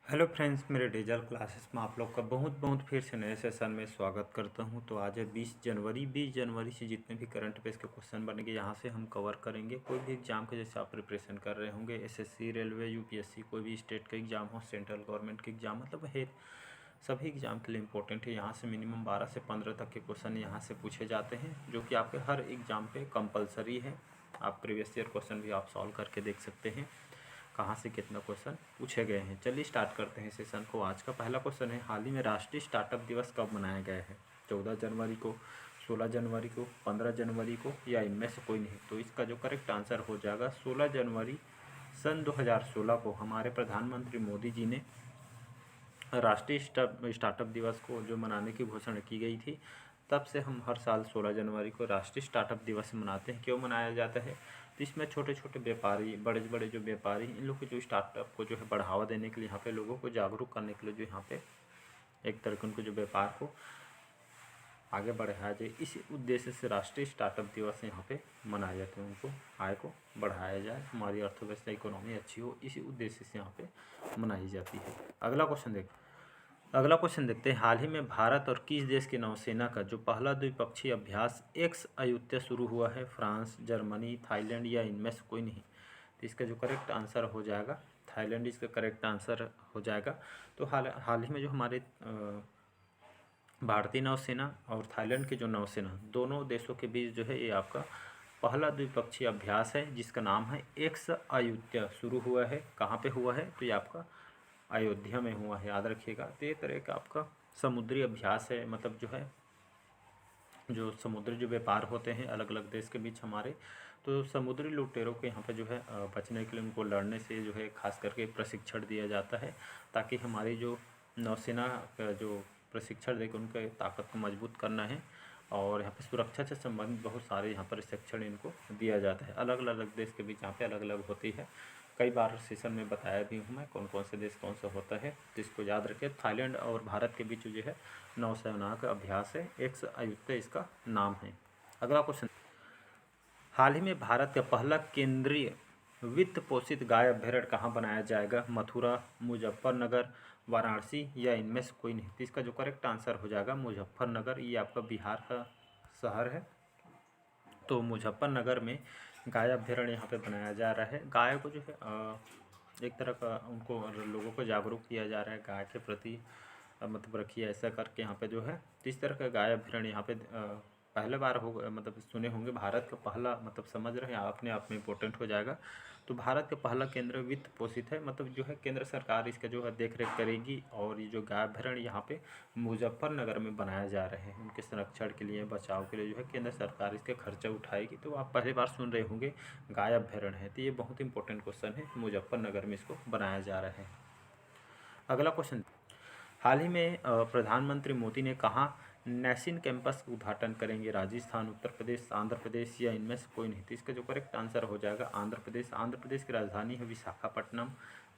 Hello friends, मेरे digital classes में आप लोग का बहुत बहुत फिर से नए सेशन में स्वागत करता हूं। तो आज है 20 जनवरी से जितने भी करंट अफेयर्स के क्वेश्चन बनेंगे यहाँ से हम कवर करेंगे। कोई भी एग्जाम के जैसे आप प्रिपरेशन कर रहे होंगे, एसएससी, रेलवे, यूपीएससी, कोई भी स्टेट का एग्जाम हो, सेंट्रल गवर्नमेंट के एग्जाम, मतलब है सभी एग्जाम के लिए इंपॉर्टेंट है। यहाँ से मिनिमम 12 से 15 तक के क्वेश्चन यहाँ से पूछे जाते हैं, जो कि आपके हर एग्जाम पे कंपलसरी है। आप प्रीवियस ईयर क्वेश्चन भी आप सॉल्व करके देख सकते हैं कहाँ से कितना क्वेश्चन पूछे गए हैं। चलिए स्टार्ट करते हैं सेशन को। आज का पहला क्वेश्चन है, हाल ही में राष्ट्रीय स्टार्टअप दिवस कब मनाया गया है? 14 जनवरी को, 16 जनवरी को, 15 जनवरी को, या इनमें से कोई नहीं? तो इसका जो करेक्ट आंसर हो जाएगा 16 जनवरी सन 2016 को हमारे प्रधानमंत्री मोदी जी ने राष्ट्रीय स्टार्टअप दिवस को जो मनाने की घोषणा की गई थी, तब से हम हर साल 16 जनवरी को राष्ट्रीय स्टार्टअप दिवस मनाते हैं। क्यों मनाया जाता है? तो इसमें छोटे छोटे व्यापारी, बड़े बड़े जो व्यापारी, इन लोग के जो स्टार्टअप को जो है बढ़ावा देने के लिए, यहाँ पे लोगों को जागरूक करने के लिए, जो यहाँ पे एक तरह के उनको जो व्यापार को आगे बढ़ाया जाए, इसी उद्देश्य से राष्ट्रीय स्टार्टअप दिवस यहाँ पे मनाए जाते हैं। उनको आय को बढ़ाया जाए, हमारी अर्थव्यवस्था, इकोनॉमी अच्छी हो, इसी उद्देश्य से यहाँ पे मनाई जाती है। अगला क्वेश्चन देखते हैं, हाल ही में भारत और किस देश की नौसेना का जो पहला द्विपक्षीय अभ्यास एक्स अयुत्या शुरू हुआ है? फ्रांस, जर्मनी, थाईलैंड, या इनमें से कोई नहीं? तो इसका जो करेक्ट आंसर हो जाएगा थाईलैंड, इसका करेक्ट आंसर हो जाएगा। तो हाल ही में जो हमारे भारतीय नौसेना और थाईलैंड की जो नौसेना, दोनों देशों के बीच जो है ये आपका पहला द्विपक्षीय अभ्यास है, जिसका नाम है एक्स अयुत्या, शुरू हुआ है। कहाँ पे हुआ है? तो ये आपका अयोध्या में हुआ है, याद रखिएगा। तो ये तरह का आपका समुद्री अभ्यास है, मतलब जो है जो समुद्री जो व्यापार होते हैं अलग अलग देश के बीच हमारे, तो समुद्री लुटेरों को यहाँ पे जो है बचने के लिए, उनको लड़ने से जो है खास करके प्रशिक्षण दिया जाता है, ताकि हमारी जो नौसेना का जो प्रशिक्षण देकर उनके ताकत को मजबूत करना है। और यहाँ पे सुरक्षा से संबंधित बहुत सारे यहाँ पर प्रशिक्षण इनको दिया जाता है। अलग अलग देश के बीच यहाँ पे अलग अलग होती है। कई बार सेशन में बताया भी हूँ मैं कौन कौन से देश कौन सा होता है, तो इसको याद रखें। थाईलैंड और भारत के बीच जो है नौसेना का अभ्यास है, एक्स अयुत्या इसका नाम है। अगला क्वेश्चन, हाल ही में भारत का पहला केंद्रीय वित्त पोषित गाय अभ्यारण्य कहाँ बनाया जाएगा? मथुरा, मुजफ्फरनगर, वाराणसी, या इनमें से कोई नहीं? तो इसका जो करेक्ट आंसर हो जाएगा मुजफ्फरनगर। ये आपका बिहार का शहर है। तो मुजफ्फरनगर में गाय अभ्यारण्य यहाँ पे बनाया जा रहा है। गाय को जो है एक तरह का उनको लोगों को जागरूक किया जा रहा है गाय के प्रति, मतलब रखिए ऐसा करके यहाँ पे जो है। तो इस तरह का गाय अभ्यारण्य यहाँ पे पहले बार हो, मतलब सुने होंगे, भारत का पहला, मतलब समझ रहे हैं, अपने आप में इम्पोर्टेंट हो जाएगा। तो भारत का पहला केंद्र वित्त पोषित है, मतलब जो है केंद्र सरकार इसका जो है देख रेख करेगी। और ये जो गाय अभ्यारण्य यहाँ पे मुजफ्फरनगर में बनाया जा रहे हैं, उनके संरक्षण के लिए, बचाव के लिए जो है केंद्र सरकार इसके खर्चा उठाएगी। तो आप पहली बार सुन रहे होंगे गाय अभ्यारण्य है, तो ये बहुत इंपॉर्टेंट क्वेश्चन है। मुजफ्फरनगर में इसको बनाया जा रहा है। अगला क्वेश्चन, हाल ही में प्रधानमंत्री मोदी ने कहा नैशिन कैंपस का उद्घाटन करेंगे? राजस्थान, उत्तर प्रदेश, आंध्र प्रदेश, या इनमें से कोई नहीं? तो इसका जो करेक्ट आंसर हो जाएगा आंध्र प्रदेश। आंध्र प्रदेश की राजधानी है विशाखापट्टनम।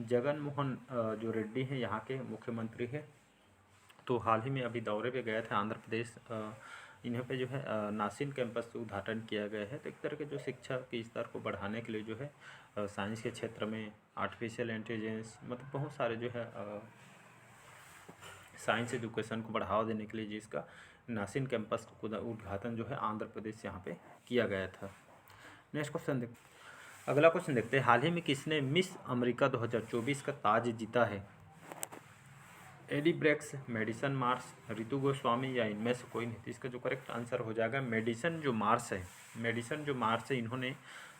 जगन मोहन जो रेड्डी हैं यहाँ के मुख्यमंत्री है, तो हाल ही में अभी दौरे पे गए थे आंध्र प्रदेश। इन्हीं पे जो है नासिन कैंपस का उद्घाटन किया गया है। तो एक तरह के जो शिक्षा के स्तर को बढ़ाने के लिए जो है साइंस के क्षेत्र में, आर्टिफिशियल इंटेलिजेंस, मतलब बहुत सारे जो है साइंस एजुकेशन को बढ़ावा देने के लिए जिसका नासिन कैंपस का उद्घाटन जो है आंध्र प्रदेश से यहाँ पे किया गया था। नेक्स्ट क्वेश्चन देखते, अगला क्वेश्चन देखते हैं, हाल ही में किसने मिस अमेरिका 2024 का ताज जीता है? Eddie Brakes, Madison Marsh, Ritu Goswami, या इनमें से कोई नहीं? तो इसका जो करेक्ट आंसर हो जाएगा मेडिसन जो मार्स है, इन्होंने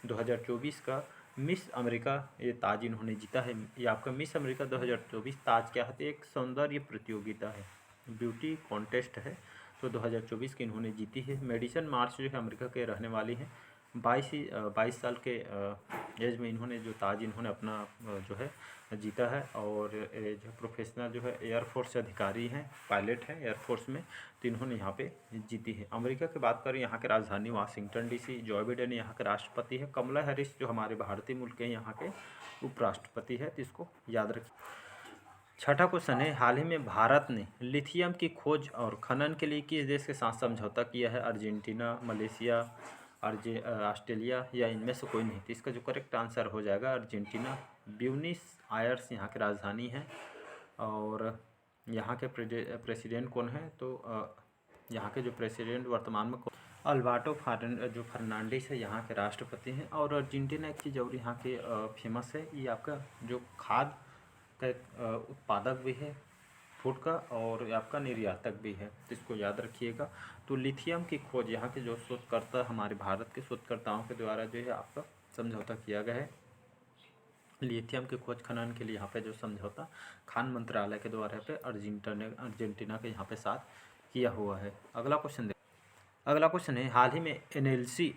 2024 का मिस अमेरिका ये ताज इन्होंने जीता है। ये आपका मिस अमेरिका 2024 ताज क्या है? तो एक सौंदर्य प्रतियोगिता है, ब्यूटी कॉन्टेस्ट है। तो 2024 की इन्होंने जीती है। मेडिसन मार्स जो है अमेरिका के रहने वाली हैं। 22 साल के एज में इन्होंने जो ताज इन्होंने अपना जो है जीता है। और जो प्रोफेशनल जो है एयरफोर्स अधिकारी हैं, पायलट हैं एयरफोर्स में, तो इन्होंने यहाँ पे जीती है। अमेरिका की बात करें, यहाँ के राजधानी वाशिंगटन डीसी। जो बिडेन यहाँ के राष्ट्रपति है। कमला हैरिस जो हमारे भारतीय मुल्क के यहाँ के उपराष्ट्रपति है, तो इसको याद रखिए। छठा क्वेश्चन है, हाल ही में भारत ने लिथियम की खोज और खनन के लिए किस देश के साथ समझौता किया है? अर्जेंटीना, मलेशिया, ऑस्ट्रेलिया, या इनमें से कोई नहीं? तो इसका जो करेक्ट आंसर हो जाएगा अर्जेंटीना। ब्यूनिस आयर्स यहाँ की राजधानी है। और यहाँ के प्रेसिडेंट कौन है, तो यहाँ के जो प्रेसिडेंट वर्तमान में अल्बर्टो जो फर्नांडिस है यहाँ के राष्ट्रपति हैं। और अर्जेंटीना एक चीज़ और यहाँ के फेमस है, ये आपका जो खाद का एक उत्पादक भी है फूड का, और आपका निर्यातक भी है, तो इसको याद रखिएगा। तो लिथियम की खोज यहाँ के जो शोधकर्ता हमारे भारत के शोधकर्ताओं के द्वारा जो है आपका समझौता किया गया है। लिथियम के खोज खनन के लिए यहाँ पे जो समझौता खान मंत्रालय के द्वारा पे अर्जेंटीना के यहाँ पे साथ किया हुआ है। अगला क्वेश्चन है, हाल ही में एनएलसी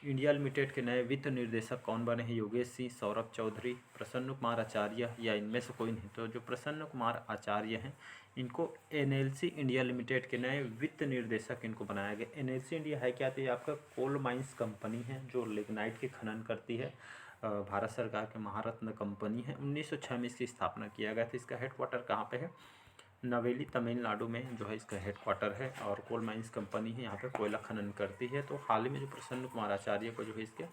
इंडिया लिमिटेड के नए वित्त निर्देशक कौन बने हैं? योगेश सिंह, सौरभ चौधरी, प्रसन्न कुमार आचार्य या इनमें से कोई नहीं? तो जो प्रसन्न कुमार आचार्य हैं इनको एनएलसी इंडिया लिमिटेड के नए वित्त निर्देशक इनको बनाया गया। एनएलसी इंडिया है क्या? तो ये आपका कोल माइंस कंपनी है जो लिग्नाइट की खनन करती है। भारत सरकार के महारत्न कंपनी है। 1906 में इसकी स्थापना किया गया था। इसका हेडक्वार्टर कहाँ पे है? नवेली तमिलनाडु में जो है इसका हेडक्वार्टर है। और कोल माइंस कंपनी है, यहाँ पे कोयला खनन करती है। तो हाल ही में जो प्रसन्न कुमार आचार्य को जो है इसके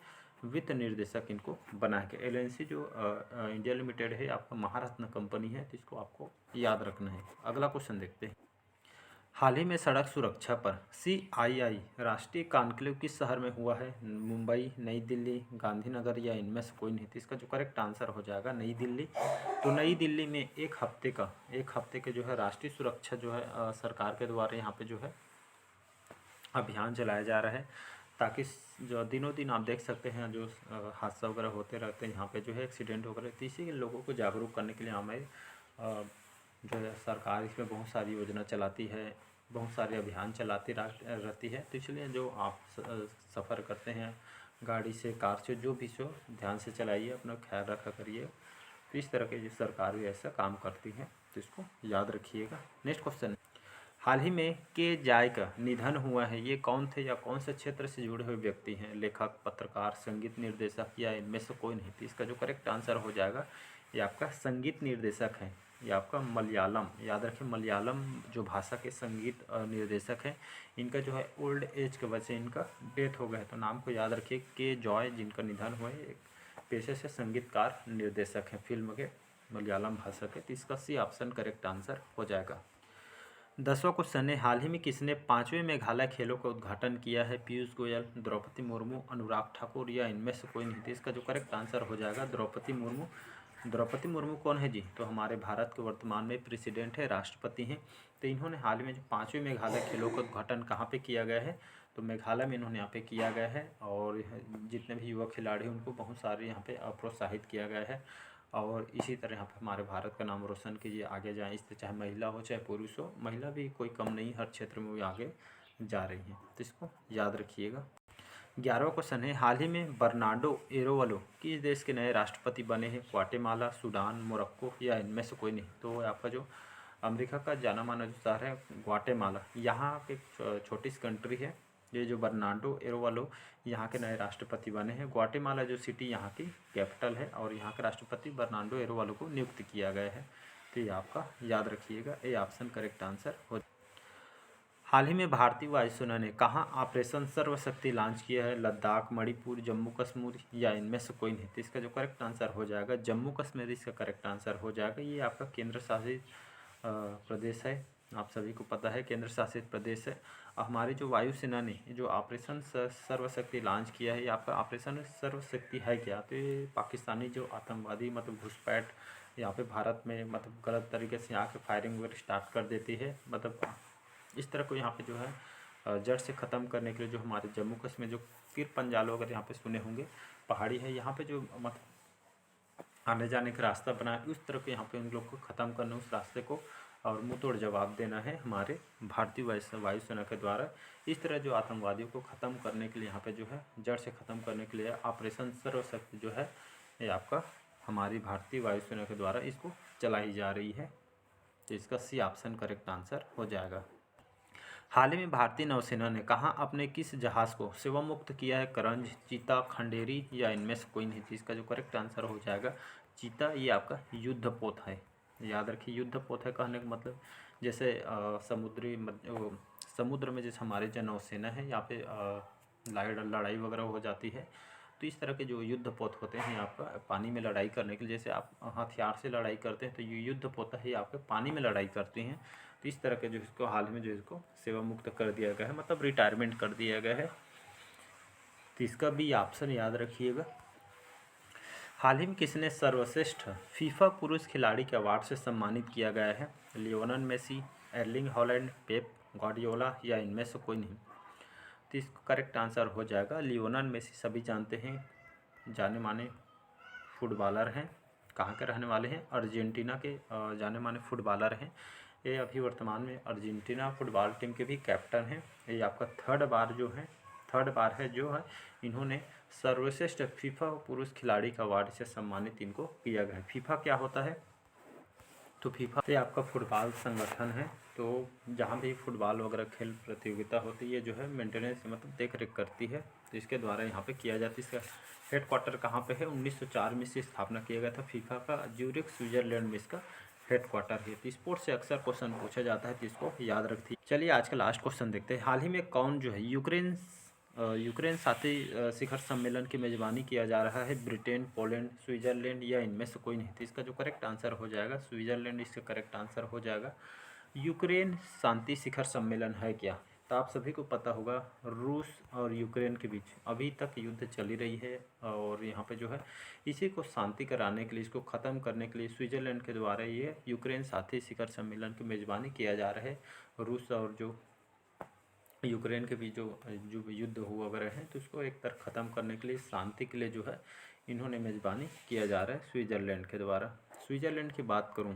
वित्त निर्देशक इनको बनाया गया। एलएनसी जो इंडिया लिमिटेड है आपका महारत्न कंपनी है, तो इसको आपको याद रखना है। अगला क्वेश्चन देखते हैं, हाल ही में सड़क सुरक्षा पर CII राष्ट्रीय कॉन्क्लेव किस शहर में हुआ है? मुंबई, नई दिल्ली, गांधीनगर या इनमें से कोई नहीं? तो इसका जो करेक्ट आंसर हो जाएगा नई दिल्ली। तो नई दिल्ली में एक हफ्ते के जो है राष्ट्रीय सुरक्षा जो है सरकार के द्वारा यहाँ पे जो है अभियान चलाया जा रहा है, ताकि जो दिनों दिन आप देख सकते हैं जो हादसा वगैरह होते रहते हैं यहाँ पे जो है एक्सीडेंट वगैरह, तो इसी लोगों को जागरूक करने के लिए हमें जो है सरकार इसमें बहुत सारी योजना चलाती है, बहुत सारे अभियान चलाती रहती है। तो इसलिए जो आप सफ़र करते हैं गाड़ी से, कार से, जो भी हो, ध्यान से चलाइए, अपना ख्याल रखा करिए। तो इस तरह के जो सरकार भी ऐसा काम करती है, तो इसको याद रखिएगा। नेक्स्ट क्वेश्चन, हाल ही में के जाय का निधन हुआ है, ये कौन थे या कौन से क्षेत्र से जुड़े हुए व्यक्ति हैं? लेखक, पत्रकार, संगीत निर्देशक या इनमें से कोई नहीं? तो इसका जो करेक्ट आंसर हो जाएगा ये आपका संगीत निर्देशक है। ये आपका मलयालम, याद रखें, मलयालम जो भाषा के संगीत निर्देशक हैं, इनका जो है ओल्ड एज के वजह से इनका डेथ हो गया है। तो नाम को याद रखिए, के जॉय, जिनका निधन हुआ है, एक पेशे से संगीतकार निर्देशक हैं फिल्म के, मलयालम भाषा के। तो इसका सी ऑप्शन करेक्ट आंसर हो जाएगा। 10वां क्वेश्चन है, हाल ही में किसने 5वें मेघालय खेलों का उद्घाटन किया है? पीयूष गोयल, द्रौपदी मुर्मू, अनुराग ठाकुर या इनमें से कोई नहीं? तो इसका जो करेक्ट आंसर हो जाएगा द्रौपदी मुर्मू। द्रौपदी मुर्मू कौन है जी? तो हमारे भारत के वर्तमान में प्रेसिडेंट है, राष्ट्रपति हैं। तो इन्होंने हाल में जो 5वें मेघालय खेलों का उद्घाटन कहाँ पे किया गया है? तो मेघालय में इन्होंने यहाँ पे किया गया है। और जितने भी युवा खिलाड़ी हैं उनको बहुत सारे यहाँ पे प्रोत्साहित किया गया है। और इसी तरह यहाँ पे हमारे भारत का नाम रोशन कीजिए, आगे जाएँ। इससे चाहे महिला हो चाहे पुरुष हो, महिला भी कोई कम नहीं, हर क्षेत्र में वो आगे जा रही हैं। तो इसको याद रखिएगा। 11वां क्वेश्चन है, हाल ही में बर्नार्डो एरोवालो किस देश के नए राष्ट्रपति बने हैं? ग्वाटेमाला, सूडान, मोरक्को या इनमें से कोई नहीं? तो आपका जो अमेरिका का जाना माना जो शहर है ग्वाटेमाला, यहाँ के छोटी सी कंट्री है। ये जो बर्नार्डो एरोवालो यहाँ के नए राष्ट्रपति बने हैं। ग्वाटेमाला जो सिटी यहाँ की कैपिटल है, और यहाँ के राष्ट्रपति बर्नार्डो एरोवालो को नियुक्त किया गया है। तो ये आपका याद रखिएगा, ये ऑप्शन करेक्ट आंसर हो। हाल ही में भारतीय वायुसेना ने कहाँ ऑपरेशन सर्वशक्ति लॉन्च किया है? लद्दाख, मणिपुर, जम्मू कश्मीर या इनमें से कोई नहीं? तो इसका जो करेक्ट आंसर हो जाएगा जम्मू कश्मीर, इसका करेक्ट आंसर हो जाएगा। ये आपका केंद्र शासित प्रदेश है, आप सभी को पता है केंद्र शासित प्रदेश है। हमारी जो वायुसेना ने जो ऑपरेशन सर्वशक्ति लॉन्च किया है, ये आपका ऑपरेशन सर्वशक्ति है क्या? तो ये पाकिस्तानी जो आतंकवादी मतलब घुसपैठ यहाँ पे भारत में मतलब गलत तरीके से यहाँ के फायरिंग वगैरह स्टार्ट कर देती है, मतलब इस तरह को यहाँ पे जो है जड़ से ख़त्म करने के लिए जो हमारे जम्मू कश्मीर जो पीर पंजाल वगैरह यहाँ पे सुने होंगे, पहाड़ी है, यहाँ पे जो मतलब आने जाने का रास्ता बना है, उस तरह के यहाँ पे उन लोग को ख़त्म करना, उस रास्ते को, और मुँह तोड़ जवाब देना है हमारे भारतीय वायुसेना के द्वारा। इस तरह जो आतंकवादियों को ख़त्म करने के लिए यहाँ पे जो है जड़ से ख़त्म करने के लिए ऑपरेशन सर्वशक्ति जो है ये आपका हमारी भारतीय वायुसेना के द्वारा इसको चलाई जा रही है। तो इसका सी ऑप्शन करेक्ट आंसर हो जाएगा। हाल ही में भारतीय नौसेना ने कहाँ अपने किस जहाज़ को सेवा मुक्त किया है? करंज, चीता, खंडेरी या इनमें से कोई नहीं? इसका जो करेक्ट आंसर हो जाएगा चीता। ये आपका युद्धपोत है, याद रखिए। युद्धपोत है कहने का मतलब जैसे समुद्र में जैसे हमारे जो नौसेना है यहाँ पे लड़ाई वगैरह हो जाती है, तो इस तरह के जो युद्धपोत होते हैं आपका पानी में लड़ाई करने के लिए, जैसे आप हथियार से लड़ाई करते हैं तो ये युद्धपोत है आपके पानी में लड़ाई करते हैं। तो इस तरह के जो इसको हाल ही में जो इसको सेवा मुक्त कर दिया गया है, मतलब रिटायरमेंट कर दिया गया है। तो इसका भी ऑप्शन याद रखिएगा। हाल ही में किसने सर्वश्रेष्ठ फीफा पुरुष खिलाड़ी के अवार्ड से सम्मानित किया गया है? Lionel Messi, Erling Haaland, Pep Guardiola या इनमें से कोई नहीं? तो इसका करेक्ट आंसर हो जाएगा लियोनेल मेसी। सभी जानते हैं, जाने माने फुटबॉलर हैं। कहाँ के रहने वाले हैं? अर्जेंटीना के जाने माने फुटबॉलर हैं। ये अभी वर्तमान में अर्जेंटीना फुटबॉल टीम के भी कैप्टन हैं। ये आपका थर्ड बार है जो है इन्होंने सर्वश्रेष्ठ फीफा पुरुष खिलाड़ी का अवार्ड से सम्मानित इनको किया गया है। फीफा क्या होता है? तो फीफा से आपका फुटबॉल संगठन है, तो जहाँ भी फुटबॉल वगैरह खेल प्रतियोगिता होती है जो है मेंटेनेंस मतलब देख रेख करती है, तो इसके द्वारा यहाँ पे किया जाता है। इसका हेडक्वार्टर कहाँ पे है? 1904 में से स्थापना किया गया था फीफा का, ज्यूरिख स्विट्जरलैंड में इसका हेडक्वार्टर है। तो स्पोर्ट्स से अक्सर क्वेश्चन पूछा जाता है, तो इसको याद रखिए। चलिए आज का लास्ट क्वेश्चन देखते हैं। हाल ही में कौन जो है यूक्रेन शांति शिखर सम्मेलन की मेज़बानी किया जा रहा है? ब्रिटेन, पोलैंड, स्विट्जरलैंड या इनमें से कोई नहीं? तो इसका जो करेक्ट आंसर हो जाएगा स्विट्जरलैंड, इसका करेक्ट आंसर हो जाएगा। यूक्रेन शांति शिखर सम्मेलन है क्या? तो आप सभी को पता होगा रूस और यूक्रेन के बीच अभी तक युद्ध चली रही है, और यहाँ पे जो है इसी को शांति कराने के लिए, इसको ख़त्म करने के लिए स्विट्जरलैंड के द्वारा ये यूक्रेन शांति शिखर सम्मेलन की मेज़बानी किया जा रहा है। रूस और जो यूक्रेन के बीच जो युद्ध हुआ वगैरह है, तो उसको एक तरफ ख़त्म करने के लिए, शांति के लिए जो है इन्होंने मेज़बानी किया जा रहा है स्विट्ज़रलैंड के द्वारा। स्विट्ज़रलैंड की बात करूं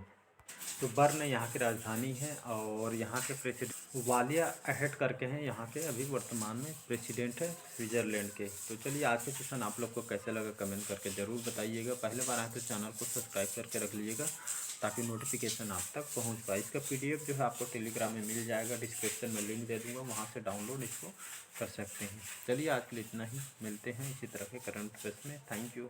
तो बर्न यहाँ की राजधानी है, और यहाँ के प्रेसिडेंट वालिया अहेड करके हैं, यहाँ के अभी वर्तमान में प्रेसिडेंट है स्विट्ज़रलैंड के। तो चलिए आज के क्वेश्चन आप लोग को कैसे लगा कमेंट करके ज़रूर बताइएगा। पहले बार आए तो चैनल को सब्सक्राइब करके रख लीजिएगा ताकि नोटिफिकेशन आप तक पहुँच पाए। इसका PDF जो है आपको टेलीग्राम में मिल जाएगा, डिस्क्रिप्शन में लिंक दे दूँगा, वहाँ से डाउनलोड इसको कर सकते हैं। चलिए आज के लिए इतना ही, मिलते हैं इसी तरह के करंट अफेयर्स में। Thank you.